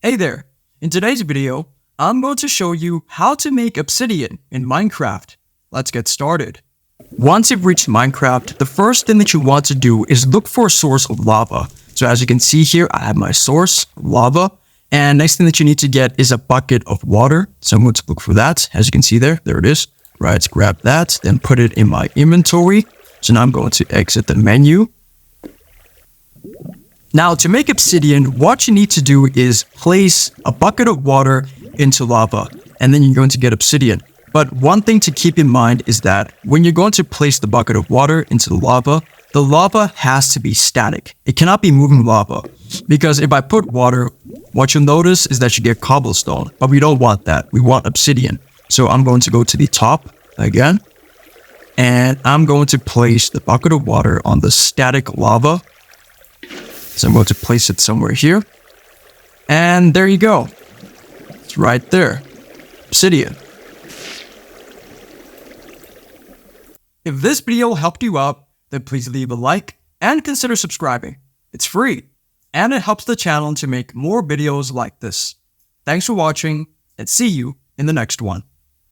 Hey there! In today's video, I'm going to show you how to make obsidian in Minecraft. Let's get started. Once you've reached Minecraft, the first thing that you want to do is look for a source of lava. So as you can see here, I have my source, lava. And next thing that you need to get is a bucket of water. So I'm going to look for that. As you can see there it is. Right, grab that, then put it in my inventory. So now I'm going to exit the menu. Now, to make obsidian, what you need to do is place a bucket of water into lava, and then you're going to get obsidian. But one thing to keep in mind is that when you're going to place the bucket of water into the lava has to be static. It cannot be moving lava, because if I put water, what you'll notice is that you get cobblestone, but we don't want that. We want obsidian. So I'm going to go to the top again, and I'm going to place the bucket of water on the static lava. So I'm going to place it somewhere here. And there you go. It's right there. Obsidian. If this video helped you out, then please leave a like and consider subscribing. It's free, and it helps the channel to make more videos like this. Thanks for watching, and see you in the next one.